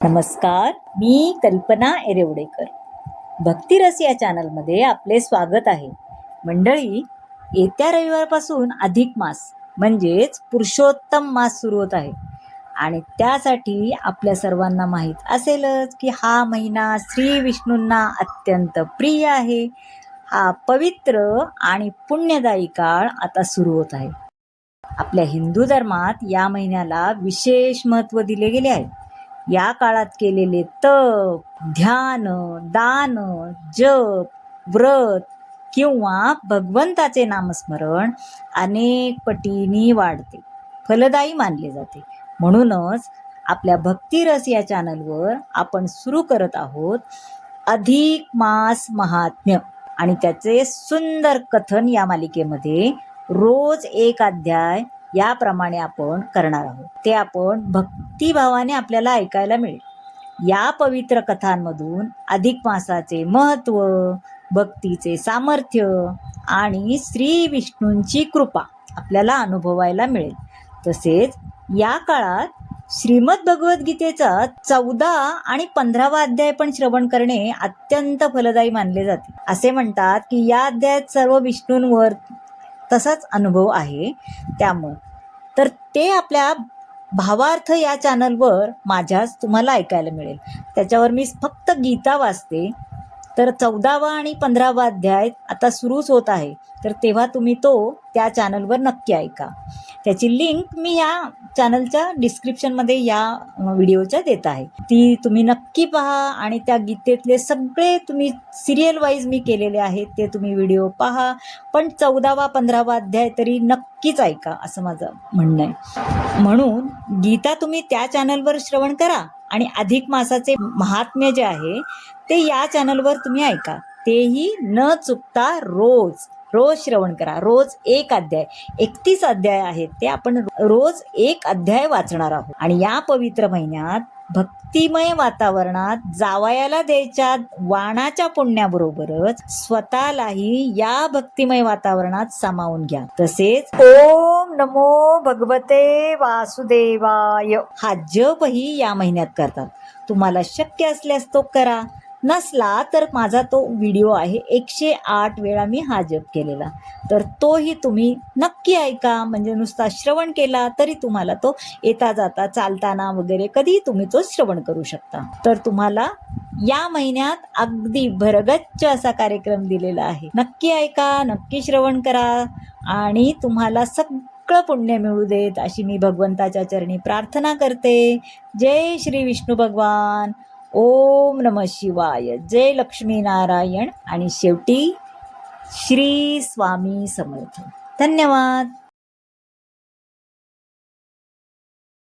नमस्कार, मी कल्पना एरेवडेकर. भक्तिरस या चॅनलमध्ये आपले स्वागत आहे. मंडळी, येत्या रविवारपासून अधिक मास म्हणजेच पुरुषोत्तम मास सुरू होत आहे आणि त्यासाठी आपल्या सर्वांना माहीत असेलच की हा महिना श्री विष्णूंना अत्यंत प्रिय आहे. हा पवित्र आणि पुण्यदायी काळ आता सुरू होत आहे. आपल्या हिंदू धर्मात या महिन्याला विशेष महत्त्व दिले गेले आहे. या काळात केलेले तप, ध्यान, दान, जप, व्रत किंवा भगवंताचे नामस्मरण अनेक पटींनी वाढते, फलदायी मानले जाते. म्हणूनच आपल्या भक्तिरस या चॅनलवर आपण सुरू करत आहोत अधिक मास महात्म्य आणि त्याचे सुंदर कथन. या मालिकेमध्ये रोज एक अध्याय याप्रमाणे आपण करणार आहोत. ते आपण भक्तिभावाने आपल्याला ऐकायला मिळेल. या पवित्र कथांमधून अधिक मासाचे महत्त्व, भक्तीचे सामर्थ्य आणि श्री विष्णूंची कृपा आपल्याला अनुभवायला मिळेल. तसेच या काळात श्रीमद भगवद्गीतेचा 14 आणि 15वा अध्याय पण श्रवण करणे अत्यंत फलदायी मानले जाते. असे म्हणतात की या अध्यायात सर्व विष्णूंवर तसाच अनुभव आहे. त्यामुळे तर ते आपल्या भावार्थ या चॅनलवर माझ्याच तुम्हाला ऐकायला मिळेल. त्याच्यावर मी फक्त गीता वाचते. तर 14वा आणि 15वा अध्याय आता सुरूच होत आहे, तर तेव्हा तुम्ही तो त्या चॅनलवर नक्की ऐका. त्याची लिंक मी या चॅनलच्या डिस्क्रिप्शनमध्ये या व्हिडिओच्या देत आहे. ती तुम्ही नक्की पहा आणि त्या गीतेतले सगळे तुम्ही सिरियल वाईज मी केलेले आहेत ते तुम्ही व्हिडिओ पहा. पण 14वा 15वा अध्याय तरी नक्कीच ऐका असं माझं म्हणणं आहे. म्हणून गीता तुम्ही त्या चॅनलवर श्रवण करा आणि अधिक मासाचे महात्म्य जे आहे ते या चॅनलवर तुम्ही ऐका. तेही न चुकता रोज श्रवण करा. रोज एक अध्याय, 31 अध्याय आहेत ते आपण रोज एक अध्याय वाचणार आहोत. आणि या पवित्र महिन्यात भक्तिमय वातावरणात जावयाला द्यायच्या वाणाच्या पुण्याबरोबरच स्वतःलाही या भक्तिमय वातावरणात सामावून घ्या. तसेच ओम नमो भगवते वासुदेवाय हा जपही या महिन्यात करतात. तुम्हाला शक्य असल्यास तो करा, नसला तर माझा तो व्हिडिओ आहे 108 वेळा मी हा जप केलेला, तर तोही तुम्ही नक्की ऐका. म्हणजे नुसता श्रवण केला तरी तुम्हाला तो येता जाता चालताना वगैरे कधी तुम्ही तो श्रवण करू शकता. तर तुम्हाला या महिन्यात अगदी भरगच्च असा कार्यक्रम दिलेला आहे. नक्की ऐका, नक्की श्रवण करा आणि तुम्हाला सगळं पुण्य मिळू देत अशी मी भगवंताच्या चरणी प्रार्थना करते. जय श्री विष्णू भगवान. ओम नमः शिवाय. जय लक्ष्मी नारायण आणि शेवटी श्री स्वामी समर्थ. धन्यवाद.